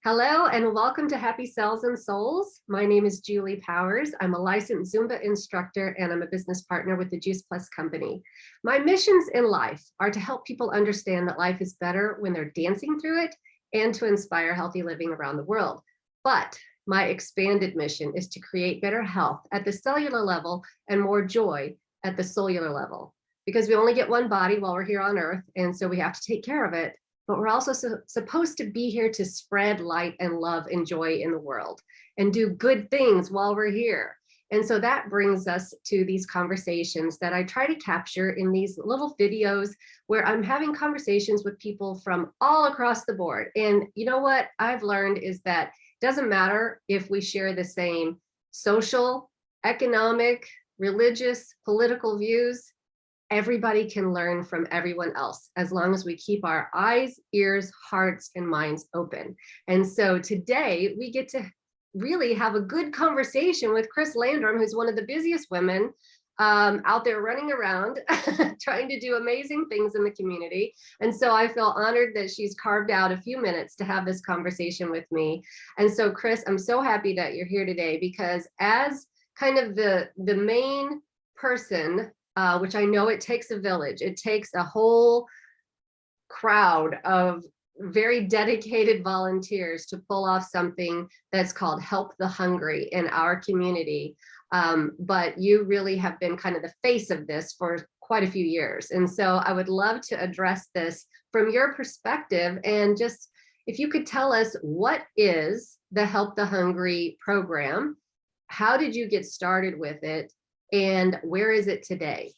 Hello and welcome to Happy Cells and Souls. My name is Julie Powers. I'm a licensed Zumba instructor and I'm a business partner with the Juice Plus company. My missions in life are to help people understand that life is better when they're dancing through it and to inspire healthy living around the world. But my expanded mission is to create better health at the cellular level and more joy at the cellular level, because we only get one body while we're here on earth, and so we have to take care of it. But we're also supposed to be here to spread light and love and joy in the world and do good things while we're here. And so that brings us to these conversations that I try to capture in these little videos where I'm having conversations with people from all across the board. And you know what I've learned is that it doesn't matter if we share the same social, economic, religious, political views. Everybody can learn from everyone else as long as we keep our eyes, ears, hearts, and minds open. And so today we get to really have a good conversation with Chris Landrum, who's one of the busiest women out there running around trying to do amazing things in the community. And so I feel honored that she's carved out a few minutes to have this conversation with me. And so Chris, I'm so happy that you're here today, because as kind of the main person, which I know it takes a village. It takes a whole crowd of very dedicated volunteers to pull off something that's called Help the Hungry in our community. But you really have been kind of the face of this for quite a few years. And so I would love to address this from your perspective. And just if you could tell us, what is the Help the Hungry program? How did you get started with it? And where is it today?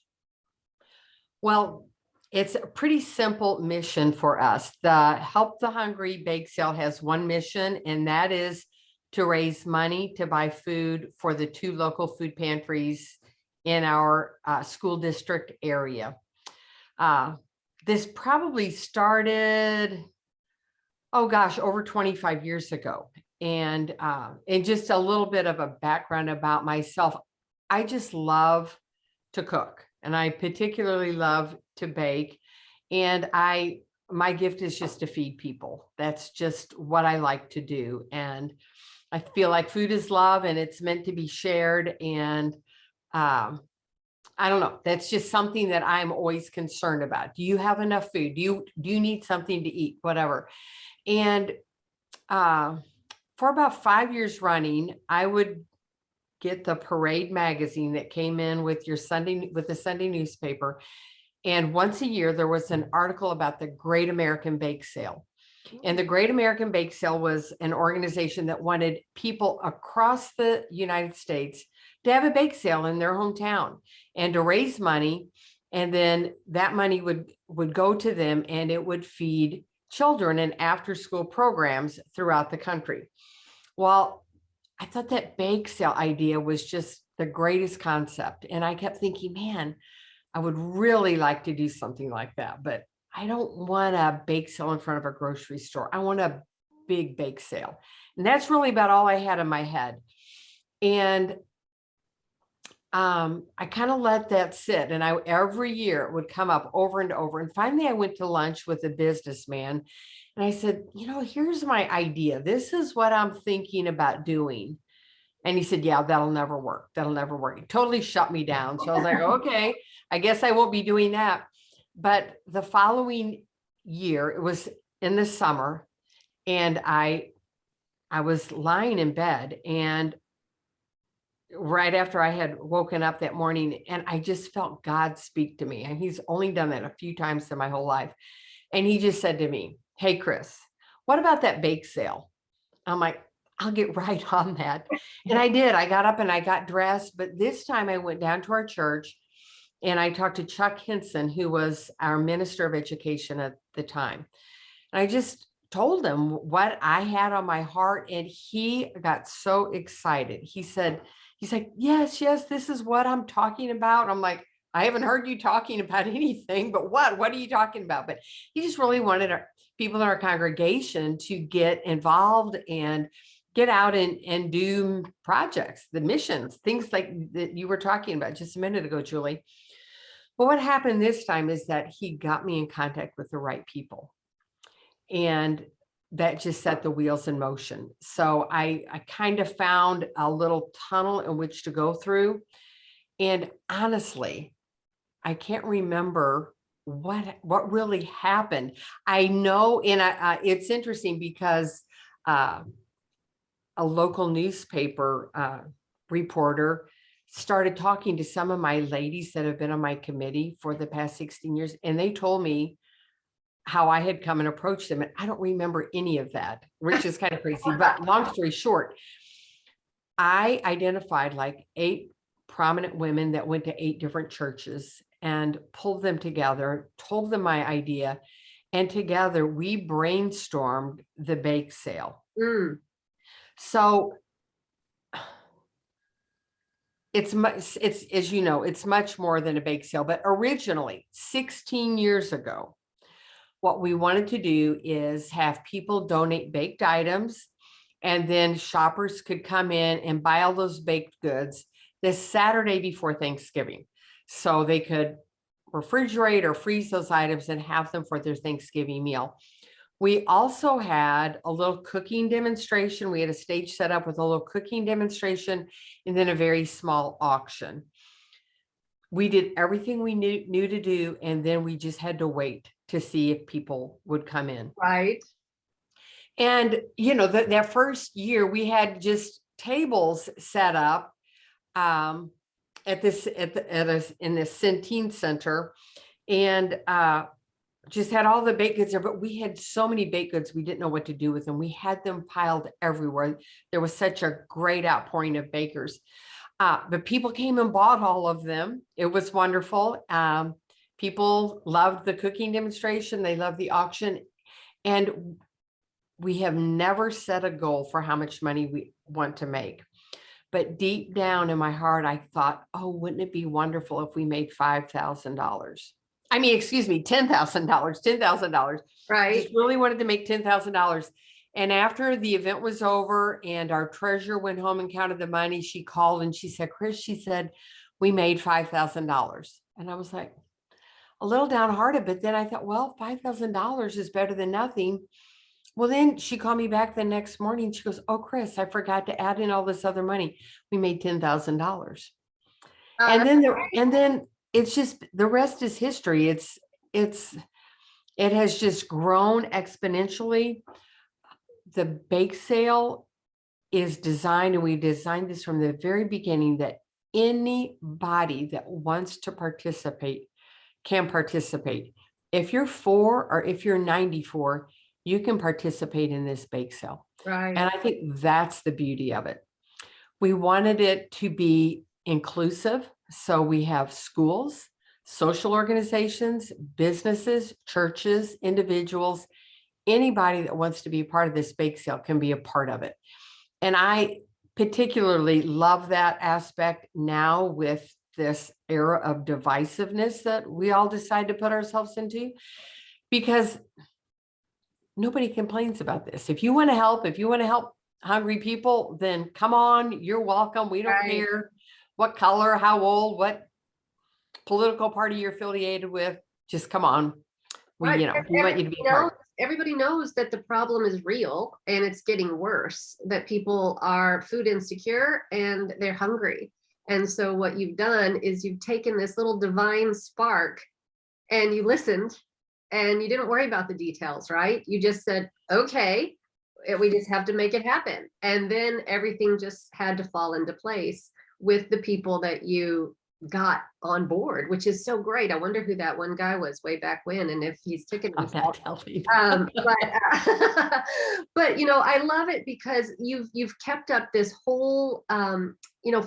Well, it's a pretty simple mission for us. The Help the Hungry Bake Sale has one mission, and that is to raise money to buy food for the 2 local food pantries in our school district area. This probably started, over 25 years ago. And just a little bit of a background about myself. I just love to cook, and I particularly love to bake. And my gift is just to feed people. That's just what I like to do. And I feel like food is love and it's meant to be shared. And I don't know, that's just something that I'm always concerned about. Do you have enough food? Do you need something to eat? Whatever. And for about 5 years running, I would get the Parade magazine that came in with the Sunday newspaper. And once a year, there was an article about the Great American Bake Sale. And the Great American Bake Sale was an organization that wanted people across the United States to have a bake sale in their hometown and to raise money. And then that money would go to them, and it would feed children in after-school programs throughout the country. Well, I thought that bake sale idea was just the greatest concept. And I kept thinking, man, I would really like to do something like that, but I don't want a bake sale in front of a grocery store. I want a big bake sale. And that's really about all I had in my head. And I kind of let that sit. And every year it would come up over and over. And finally I went to lunch with a businessman. And I said, here's my idea. This is what I'm thinking about doing. And he said, yeah, that'll never work. That'll never work. He totally shut me down. So I was like, okay, I guess I won't be doing that. But the following year, it was in the summer, and I was lying in bed, and right after I had woken up that morning, and I just felt God speak to me. And he's only done that a few times in my whole life. And he just said to me, hey, Chris, what about that bake sale? I'm like, I'll get right on that. And I did. I got up and I got dressed. But this time I went down to our church and I talked to Chuck Hinson, who was our minister of education at the time. And I just told him what I had on my heart. And he got so excited. He's like, yes, this is what I'm talking about. I'm like, I haven't heard you talking about anything, but what are you talking about? But he just really wanted people in our congregation to get involved and get out and do projects, the missions, things like that you were talking about just a minute ago, Julie. But what happened this time is that he got me in contact with the right people. And that just set the wheels in motion. So I kind of found a little tunnel in which to go through. And honestly, I can't remember what really happened. I know, and it's interesting because a local newspaper reporter started talking to some of my ladies that have been on my committee for the past 16 years, and they told me how I had come and approached them. And I don't remember any of that, which is kind of crazy. But long story short, I identified like 8 prominent women that went to 8 different churches and pulled them together, told them my idea, and together we brainstormed the bake sale. So it's as you know, it's much more than a bake sale. But originally, 16 years ago, what we wanted to do is have people donate baked items, and then shoppers could come in and buy all those baked goods this Saturday before Thanksgiving. So they could refrigerate or freeze those items and have them for their Thanksgiving meal. We also had a little cooking demonstration. We had a stage set up with a little cooking demonstration and then a very small auction. We did everything we knew to do, and then we just had to wait to see if people would come in. Right. And, you know, that first year we had just tables set up in this Centene Center, and just had all the baked goods there, but we had so many baked goods, we didn't know what to do with them. We had them piled everywhere. There was such a great outpouring of bakers. But people came and bought all of them. It was wonderful. People loved the cooking demonstration. They loved the auction. And we have never set a goal for how much money we want to make. But deep down in my heart, I thought, oh, wouldn't it be wonderful if we made $5,000? I mean, excuse me, $10,000, $10,000. Right. Just really wanted to make $10,000. And after the event was over and our treasurer went home and counted the money, she called and she said, Chris, she said, we made $5,000. And I was like, a little downhearted, but then I thought, well, $5,000 is better than nothing. Well, then she called me back the next morning. She goes, oh, Chris, I forgot to add in all this other money. We made $10,000. And then it's just, the rest is history. It has just grown exponentially. The bake sale is designed, and we designed this from the very beginning, that anybody that wants to participate can participate. If you're 4 or if you're 94, you can participate in this bake sale. Right. And I think that's the beauty of it. We wanted it to be inclusive. So we have schools, social organizations, businesses, churches, individuals, anybody that wants to be a part of this bake sale can be a part of it. And I particularly love that aspect now with this era of divisiveness that we all decide to put ourselves into, because nobody complains about this. If you want to help hungry people, then come on, you're welcome. We don't care what color, how old, what political party you're affiliated with. Just come on. We want you to be part. Everybody knows that the problem is real and it's getting worse, that people are food insecure and they're hungry. And so what you've done is you've taken this little divine spark and you listened, and you didn't worry about the details, right? You just said, okay, we just have to make it happen. And then everything just had to fall into place with the people that you got on board, which is so great. I wonder who that one guy was way back when, and if he's ticking himself. But you know, I love it because you've kept up this whole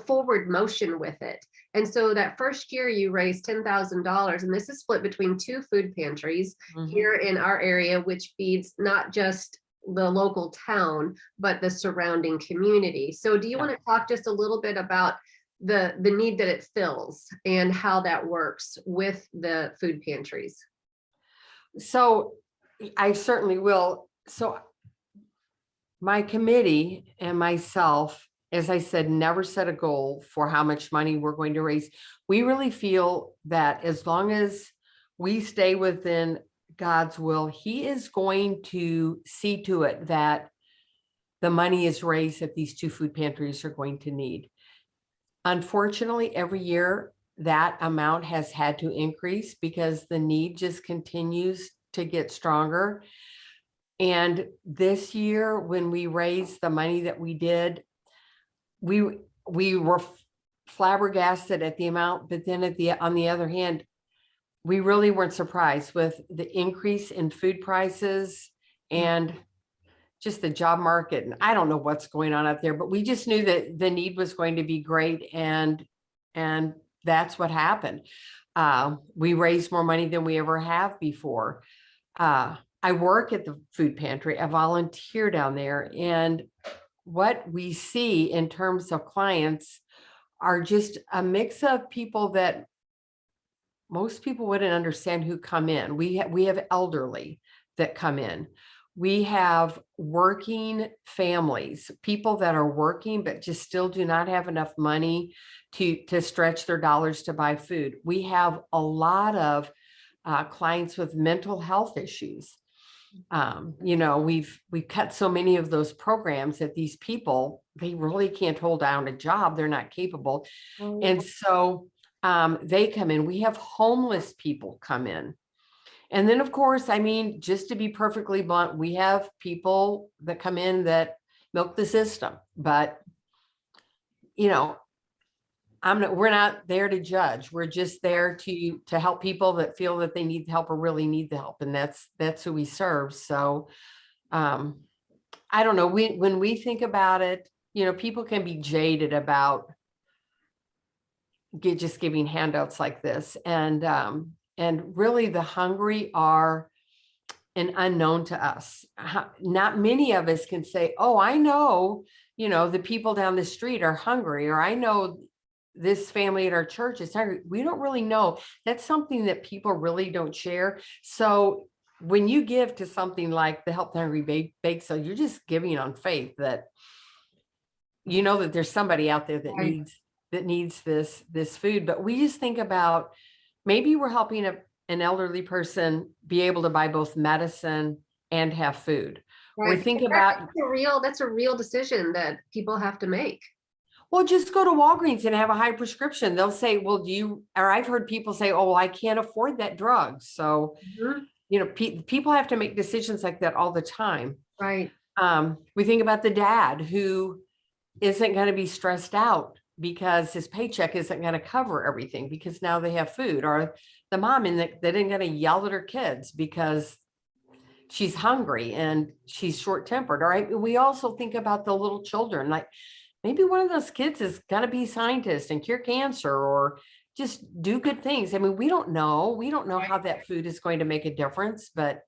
forward motion with it. And so that first year you raised $10,000, and this is split between 2 food pantries here in our area, which feeds not just the local town, but the surrounding community. So do you want to talk just a little bit about the need that it fills and how that works with the food pantries? So I certainly will. So my committee and myself, as I said, never set a goal for how much money we're going to raise. We really feel that as long as we stay within God's will, he is going to see to it that the money is raised that these 2 food pantries are going to need. Unfortunately, every year that amount has had to increase because the need just continues to get stronger. And this year, when we raised the money that we did, we were flabbergasted at the amount, but then on the other hand, we really weren't surprised with the increase in food prices and just the job market. And I don't know what's going on out there, but we just knew that the need was going to be great. And that's what happened. We raised more money than we ever have before. I work at the food pantry. I volunteer down there. And what we see in terms of clients are just a mix of people that most people wouldn't understand who come in. We have elderly that come in. We have working families, people that are working, but just still do not have enough money to stretch their dollars to buy food. We have a lot of clients with mental health issues. We've cut so many of those programs that these people, they really can't hold down a job. They're not capable. And so they come in. We have homeless people come in. And then, of course, I mean, just to be perfectly blunt, we have people that come in that milk the system. But, we're not there to judge. We're just there to help people that feel that they need help or really need the help. And that's who we serve. So I don't know. When we think about it, people can be jaded about just giving handouts like this. And really the hungry are an unknown to us. Not many of us can say, oh, I know, the people down the street are hungry, or I know this family at our church is hungry. We don't really know. That's something that people really don't share. So when you give to something like the Help the Hungry Bake Sale, you're just giving on faith that that there's somebody out there that needs this food. But we just think about maybe we're helping an elderly person be able to buy both medicine and have food. Right. Or think about that's a real decision that people have to make. Well, just go to Walgreens and have a high prescription. They'll say, well, or I've heard people say, oh, well, I can't afford that drug. So, people have to make decisions like that all the time. Right. We think about the dad who isn't going to be stressed out because his paycheck isn't going to cover everything because now they have food, or the mom that isn't going to yell at her kids because she's hungry and she's short-tempered. All right. We also think about the little children, like maybe one of those kids is going to be a scientist and cure cancer or just do good things. I mean, we don't know how that food is going to make a difference, but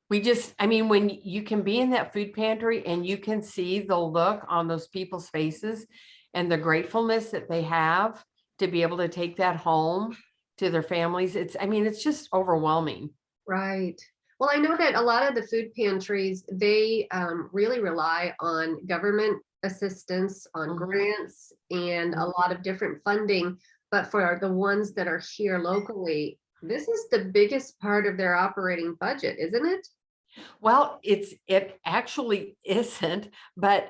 when you can be in that food pantry and you can see the look on those people's faces and the gratefulness that they have to be able to take that home to their families. It's just overwhelming. Right. Well, I know that a lot of the food pantries, they really rely on government assistance, on grants, and a lot of different funding. But for the ones that are here locally, this is the biggest part of their operating budget, isn't it? Well, it actually isn't, but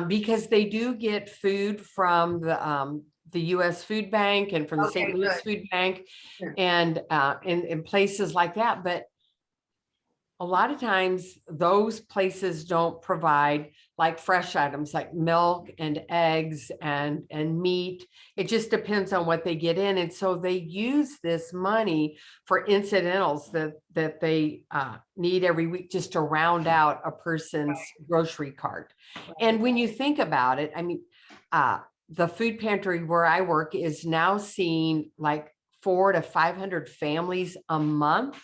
because they do get food from the U.S. Food Bank and from the St. Louis Food Bank, and in places like that. But a lot of times those places don't provide like fresh items like milk and eggs and meat. It just depends on what they get in. And so they use this money for incidentals that they need every week just to round out a person's grocery cart. And when you think about it, the food pantry where I work is now seeing like 400 to 500 families a month.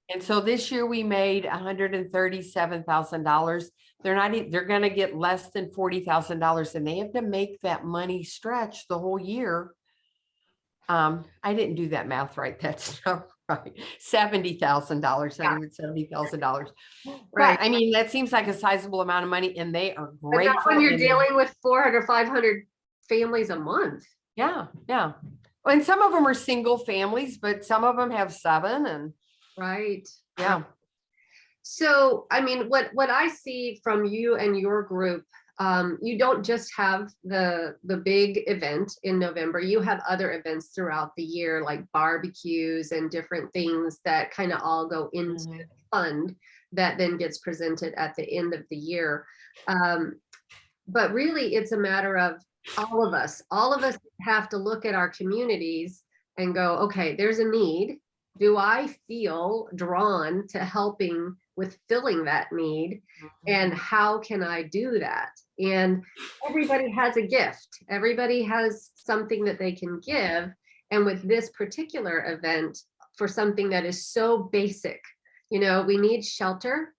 And so this year we made $137,000. They're going to get less than $40,000, and they have to make that money stretch the whole year. I didn't do that math right. That's not right. $70,000, $170,000. Right. But that seems like a sizable amount of money, and they are great. When you're dealing with 400 or 500 families a month. Yeah. And some of them are single families, but some of them have 7, and Right. Yeah. So, I mean, what I see from you and your group, you don't just have the big event in November. You have other events throughout the year, like barbecues and different things that kind of all go into Mhm. the fund that then gets presented at the end of the year. Um, but really, it's a matter of all of us. All of us have to look at our communities and go, okay, there's a need. Do I feel drawn to helping with filling that need? And how can I do that? And everybody has a gift, everybody has something that they can give. And with this particular event, for something that is so basic, we need shelter,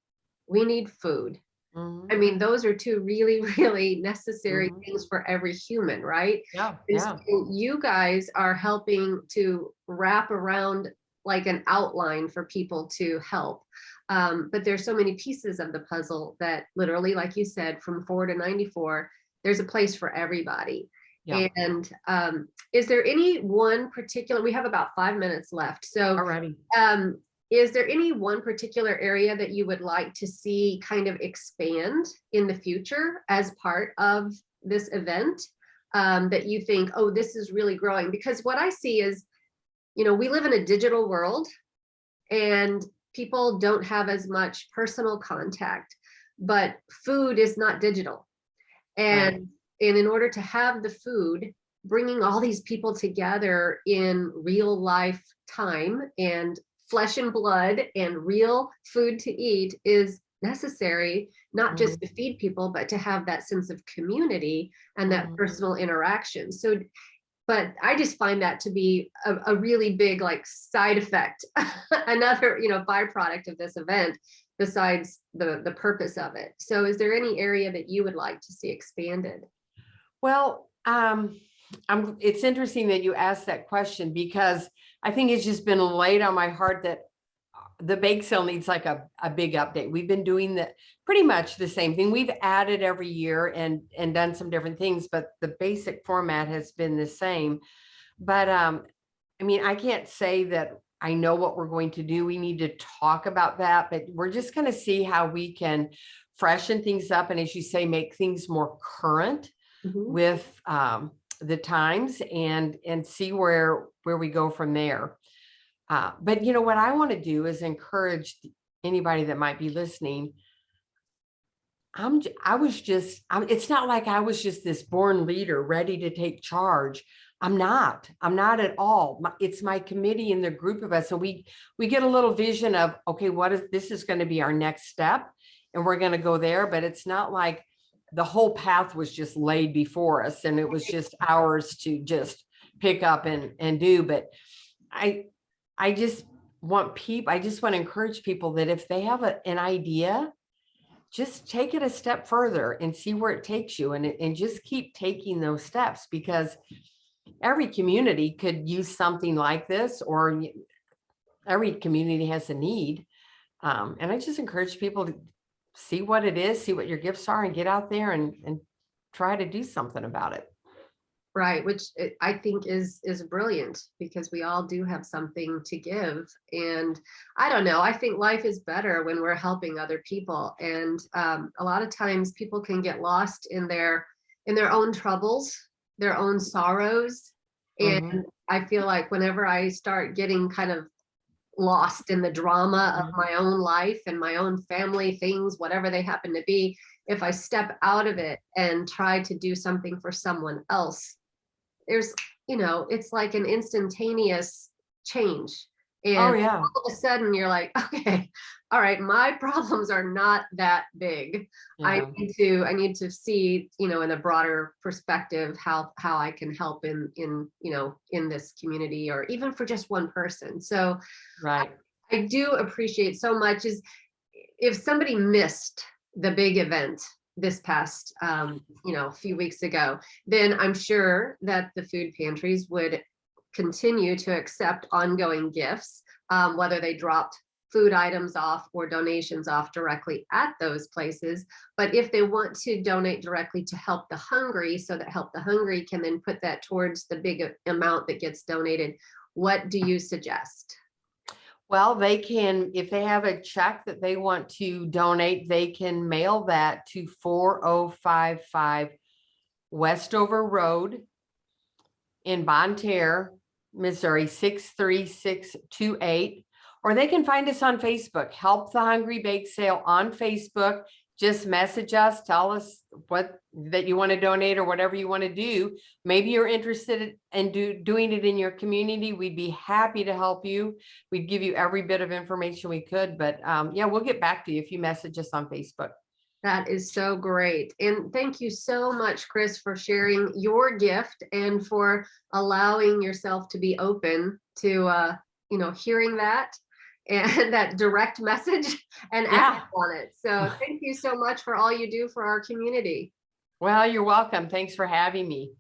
we need food. I Mhm. mean, those are two really, really necessary Mhm. things for every human, right? Yeah. And so Yeah. you guys are helping to wrap around like an outline for people to help. But there's so many pieces of the puzzle that literally, like you said, from 4 to 94, there's a place for everybody. Yeah. And is there any one particular, we have about 5 minutes left. So Alrighty. um, is there any one particular area that you would like to see kind of expand in the future as part of this event, that you think, oh, this is really growing? Because what I see is, we live in a digital world and people don't have as much personal contact, but food is not digital. Right. And in order to have the food, bringing all these people together in real life time and flesh and blood and real food to eat is necessary, not just Mhm. to feed people, but to have that sense of community and that Mhm. personal interaction. So, but I just find that to be a really big like side effect, another, byproduct of this event besides the purpose of it. So is there any area that you would like to see expanded? Well, it's interesting that you asked that question because I think it's just been laid on my heart that the bake sale needs like a big update. We've been doing that pretty much the same thing. We've added every year and done some different things, but the basic format has been the same. But I mean, I can't say that I know what we're going to do. We need to talk about that, but we're just going to see how we can freshen things up and, as you say, make things more current Mhm. with the times and see where we go from there. But what I want to do is encourage anybody that might be listening. It's not like I was just this born leader ready to take charge. I'm not at all. It's my committee and the group of us. And we get a little vision of, okay, this is going to be our next step and we're going to go there. But it's not like the whole path was just laid before us and it was just ours to just pick up and do. But I, I just I just want to encourage people that if they have an idea, just take it a step further and see where it takes you and just keep taking those steps because every community could use something like this or every community has a need. And I just encourage people to see what it is, see what your gifts are and get out there and try to do something about it. Right, which I think is brilliant because we all do have something to give. And I don't know, I think life is better when we're helping other people. And a lot of times people can get lost in their own troubles, their own sorrows. And Mhm, I feel like whenever I start getting kind of lost in the drama of mhm. my own life and my own family things, whatever they happen to be, if I step out of it and try to do something for someone else, there's, it's like an instantaneous change. Oh And yeah. all of a sudden you're like, okay, all right, my problems are not that big. I Yeah. need to see, in a broader perspective, how I can help in this community or even for just one person. So Right. I do appreciate so much is if somebody missed the big event this past few weeks ago, then I'm sure that the food pantries would continue to accept ongoing gifts, whether they dropped food items off or donations off directly at those places. But if they want to donate directly to Help the Hungry, so that Help the Hungry can then put that towards the big amount that gets donated, what do you suggest? Well, they can, if they have a check that they want to donate, they can mail that to 4055 Westover Road in Bonne Terre, Missouri, 63628. Or they can find us on Facebook, Help the Hungry Bake Sale on Facebook. Just message us, tell us what that you want to donate or whatever you want to do. Maybe you're interested in doing it in your community. We'd be happy to help you. We'd give you every bit of information we could, but yeah, we'll get back to you if you message us on Facebook. That is so great. And thank you so much, Chris, for sharing your gift and for allowing yourself to be open to, hearing that and that direct message and Yeah. act on it. So thank you so much for all you do for our community. Well, you're welcome. Thanks for having me.